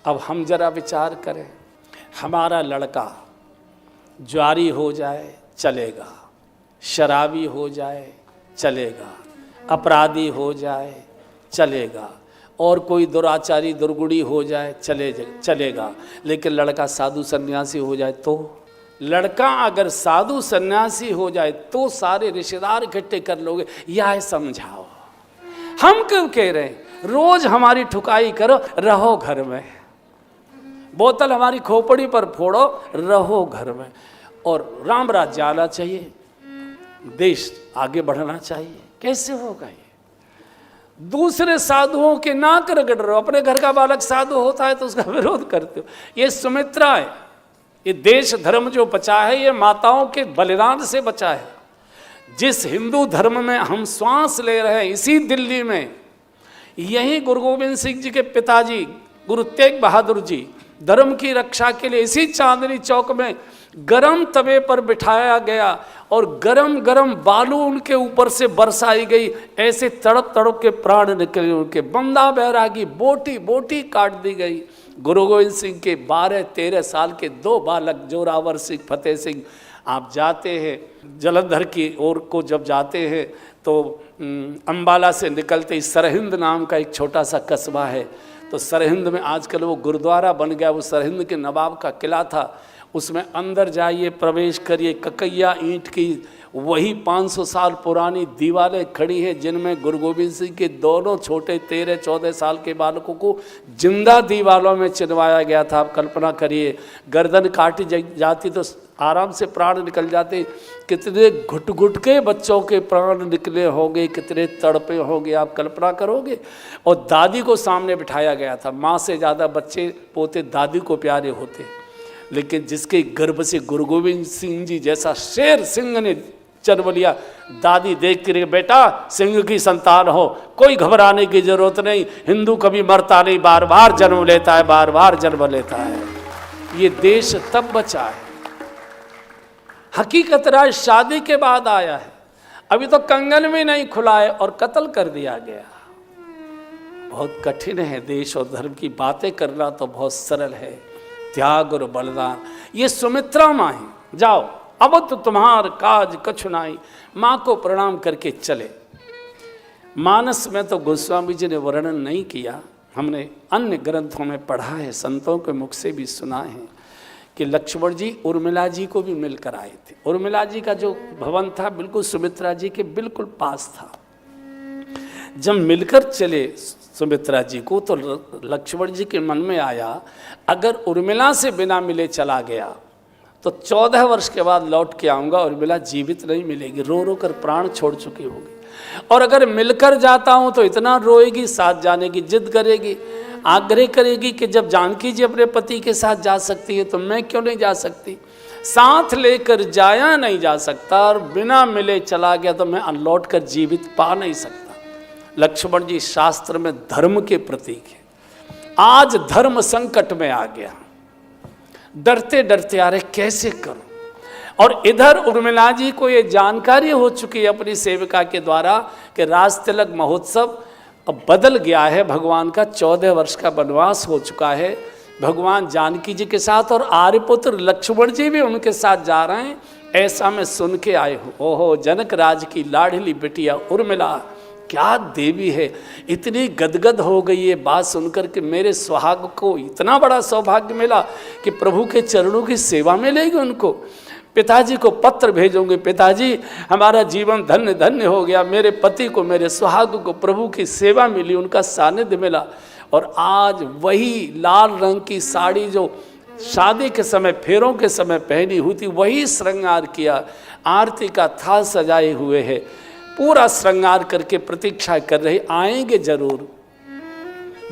अब हम जरा विचार करें, हमारा लड़का ज्वारी हो जाए चलेगा, शराबी हो जाए चलेगा, अपराधी हो जाए चलेगा, और कोई दुराचारी दुर्गुणी हो जाए चलेगा, लेकिन लड़का साधु सन्यासी हो जाए तो? लड़का अगर साधु सन्यासी हो जाए तो सारे रिश्तेदार इकट्ठे कर लोगे, यह समझाओ। हम क्यों कह रहे हैं रोज हमारी ठुकाई करो, रहो घर में, बोतल हमारी खोपड़ी पर फोड़ो, रहो घर में, और राम राज्य आना चाहिए, देश आगे बढ़ना चाहिए। कैसे होगा ये? दूसरे साधुओं के नाक रगड़ रहे हो, अपने घर का बालक साधु होता है तो उसका विरोध करते हो। ये सुमित्रा है, ये देश धर्म जो बचा है ये माताओं के बलिदान से बचा है। जिस हिंदू धर्म में हम श्वास ले रहे हैं, इसी दिल्ली में यही गुरु गोविंद सिंह जी के पिताजी गुरु तेग बहादुर जी धर्म की रक्षा के लिए इसी चांदनी चौक में गरम तवे पर बिठाया गया और गरम गरम बालू उनके ऊपर से बरसाई गई, ऐसे तड़प तड़प के प्राण निकले उनके। बंदा बैरागी बोटी बोटी काट दी गई। गुरु गोविंद सिंह के 12-13 साल के 2 बालक जोरावर सिंह, फतेह सिंह। आप जाते हैं जलंधर की ओर को, जब जाते हैं तो अंबाला से निकलते ही सरहिंद नाम का एक छोटा सा कस्बा है, तो सरहिंद में आजकल वो गुरुद्वारा बन गया। वो सरहिंद के नवाब का किला था, उसमें अंदर जाइए, प्रवेश करिए, ककैया ईंट की वही 500 साल पुरानी दीवारें खड़ी हैं जिनमें गुरु गोविंद सिंह के दोनों छोटे 13-14 साल के बालकों को जिंदा दीवारों में चिनवाया गया था। आप कल्पना करिए, गर्दन काटी जाती तो आराम से प्राण निकल जाते। कितने घुट घुट के बच्चों के प्राण निकले होंगे, कितने तड़पे होंगे, आप कल्पना करोगे। और दादी को सामने बिठाया गया था। माँ से ज़्यादा बच्चे पोते दादी को प्यारे होते, लेकिन जिसके गर्भ से गुरु गोविंद सिंह जी जैसा शेर सिंह ने जन्म लिया, दादी देख कर बेटा सिंह की संतान हो, कोई घबराने की जरूरत नहीं, हिंदू कभी मरता नहीं, बार बार जन्म लेता है, बार बार जन्म लेता है। ये देश तब बचा है। हकीकत राज शादी के बाद आया है, अभी तो कंगन भी नहीं खुला है और कत्ल कर दिया गया। बहुत कठिन है देश और धर्म की बातें करना, तो बहुत सरल है। त्याग और बलिदान, ये सुमित्रा माँ है। जाओ अब तो तुम्हार काज कछु नाई, माँ को प्रणाम करके चले। मानस में तो गोस्वामी जी ने वर्णन नहीं किया, हमने अन्य ग्रंथों में पढ़ा है, संतों के मुख से भी सुना है कि लक्ष्मण जी उर्मिला जी को भी मिलकर आए थे। उर्मिला जी का जो भवन था बिल्कुल सुमित्रा जी के बिल्कुल पास था। जब मिलकर चले सुमित्रा जी को, तो लक्ष्मण जी के मन में आया अगर उर्मिला से बिना मिले चला गया तो 14 वर्ष के बाद लौट के आऊँगा, उर्मिला जीवित नहीं मिलेगी, रो रो कर प्राण छोड़ चुकी होगी। और अगर मिलकर जाता हूँ तो इतना रोएगी, साथ जाने की जिद करेगी, आग्रह करेगी कि जब जानकी जी अपने पति के साथ जा सकती है तो मैं क्यों नहीं जा सकती। साथ लेकर जाया नहीं जा सकता और बिना मिले चला गया तो मैं लौट कर जीवित पा नहीं सकता। लक्ष्मण जी शास्त्र में धर्म के प्रतीक है। आज धर्म संकट में आ गया, डरते डरते आ रहे कैसे करूं। और इधर उर्मिला जी को ये जानकारी हो चुकी है अपनी सेविका के द्वारा कि राज तिलक महोत्सव अब बदल गया है, भगवान का 14 वर्ष का वनवास हो चुका है भगवान जानकी जी के साथ, और आर्यपुत्र लक्ष्मण जी भी उनके साथ जा रहे हैं। ऐसा मैं सुन के आए हूँ। ओहो, जनक राज की लाडली बिटिया उर्मिला क्या देवी है। इतनी गदगद हो गई है बात सुनकर कि मेरे सुहाग को इतना बड़ा सौभाग्य मिला कि प्रभु के चरणों की सेवा मिलेगी उनको। पिताजी को पत्र भेजूंगे, पिताजी हमारा जीवन धन्य धन्य हो गया, मेरे पति को, मेरे सुहाग को प्रभु की सेवा मिली, उनका सानिध्य मिला। और आज वही लाल रंग की साड़ी जो शादी के समय फेरों के समय पहनी हुई थी, वही श्रृंगार किया, आरती का थाल सजाए हुए है, पूरा श्रृंगार करके प्रतीक्षा कर रहे आएंगे जरूर,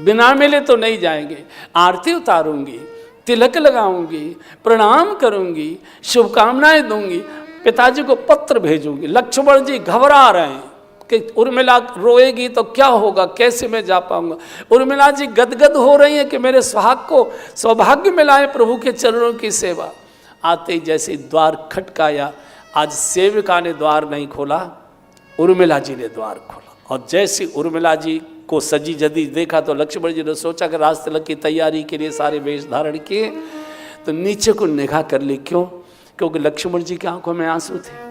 बिना मिले तो नहीं जाएंगे। आरती उतारूंगी, तिलक लगाऊंगी, प्रणाम करूंगी, शुभकामनाएं दूंगी, पिताजी को पत्र भेजूंगी। लक्ष्मण जी घबरा रहे हैं कि उर्मिला रोएगी तो क्या होगा, कैसे मैं जा पाऊंगा। उर्मिला जी गदगद हो रही है कि मेरे सुहाग को सौभाग्य मिला है प्रभु के चरणों की सेवा। आते ही जैसे द्वार खटकाया, आज सेविका ने द्वार नहीं खोला, उर्मिला जी ने द्वार खोला। और जैसी उर्मिला जी को सजी जदी देखा तो लक्ष्मण जी ने सोचा कि रास तिलक की तैयारी के लिए सारे वेश धारण किए, तो नीचे को निगाह कर ली। क्यों? क्योंकि लक्ष्मण जी की आंखों में आंसू थे।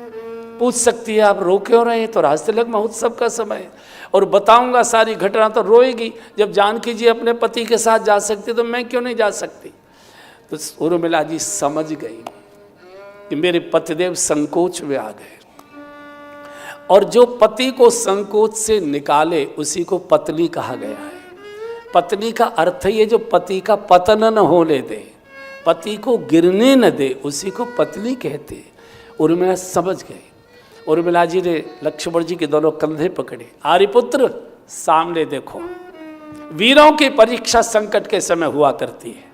पूछ सकती है आप रो क्यों रहे हैं, तो रास तिलक महोत्सव का समय है और बताऊंगा सारी घटना, तो रोएगी। जब जानकी जी अपने पति के साथ जा सकती तो मैं क्यों नहीं जा सकती? तो उर्मिला जी समझ गई कि मेरे पतिदेव संकोच में आ गए, और जो पति को संकोच से निकाले उसी को पत्नी कहा गया है। पत्नी का अर्थ ये जो पति का पतन न होने दे, पति को गिरने न दे, उसी को पत्नी कहते। उर्मिला समझ गए। उर्मिला जी ने लक्ष्मण जी के दोनों कंधे पकड़े, आर्यपुत्र सामने देखो। वीरों की परीक्षा संकट के समय हुआ करती है।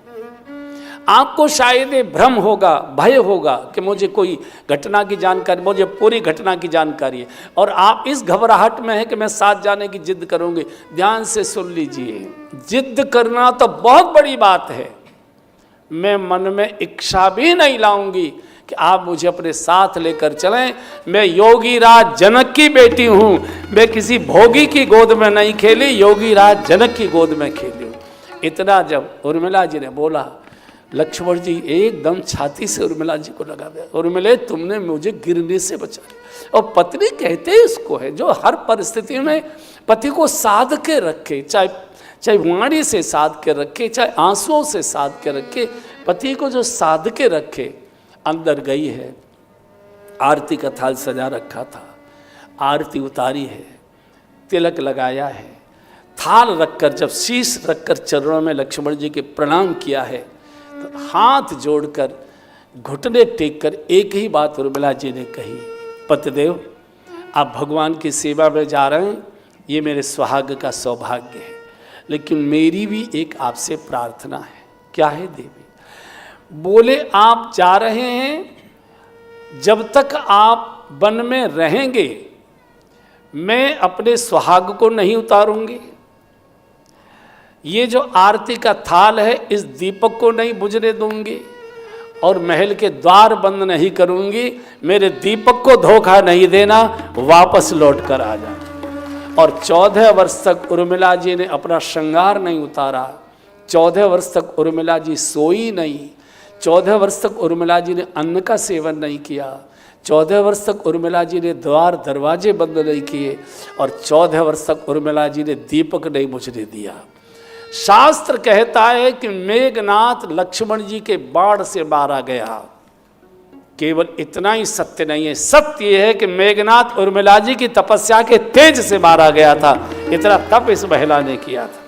आपको शायद ये भ्रम होगा, भय होगा कि मुझे कोई घटना की जानकारी, मुझे पूरी घटना की जानकारी है, और आप इस घबराहट में है कि मैं साथ जाने की जिद करूंगी। ध्यान से सुन लीजिए, जिद करना तो बहुत बड़ी बात है। मैं मन में इच्छा भी नहीं लाऊंगी कि आप मुझे अपने साथ लेकर चलें। मैं योगी राज जनक की बेटी हूं, मैं किसी भोगी की गोद में नहीं खेली, योगी राज जनक की गोद में खेली हूं। इतना जब उर्मिला जी ने बोला, लक्ष्मण जी एकदम छाती से उर्मिला जी को लगा दिया। उर्मिले, तुमने मुझे गिरने से बचा लिया। और पत्नी कहते हैं इसको है जो हर परिस्थिति में पति को साध के रखे, चाहे वाणी से साध के रखे, चाहे आंसुओं से साध के रखे। पति को जो साध के रखे। अंदर गई है, आरती का थाल सजा रखा था, आरती उतारी है, तिलक लगाया है, थाल रखकर जब शीश रखकर चरणों में लक्ष्मण जी के प्रणाम किया है, तो हाथ जोड़कर घुटने टेककर एक ही बात उर्मिला जी ने कही, पतिदेव आप भगवान की सेवा में जा रहे हैं, ये मेरे सुहाग का सौभाग्य है, लेकिन मेरी भी एक आपसे प्रार्थना है। क्या है देवी? बोले आप जा रहे हैं, जब तक आप वन में रहेंगे मैं अपने सुहाग को नहीं उतारूंगी, ये जो आरती का थाल है इस दीपक को नहीं बुझने दूंगी, और महल के द्वार बंद नहीं करूंगी। मेरे दीपक को धोखा नहीं देना, वापस लौट कर आ जाना। और 14 वर्ष तक उर्मिला जी ने अपना श्रृंगार नहीं उतारा। 14 वर्ष तक उर्मिला जी सोई नहीं। 14 वर्ष तक उर्मिला जी ने अन्न का सेवन नहीं किया। 14 वर्ष तक उर्मिला जी ने द्वार दरवाजे बंद नहीं किए, और 14 वर्ष तक उर्मिला जी ने दीपक नहीं बुझने दिया। शास्त्र कहता है कि मेघनाथ लक्ष्मण जी के बाण से मारा गया। केवल इतना ही सत्य नहीं है, सत्य यह है कि मेघनाथ उर्मिला जी की तपस्या के तेज से मारा गया था। इतना तप इस महिला ने किया था।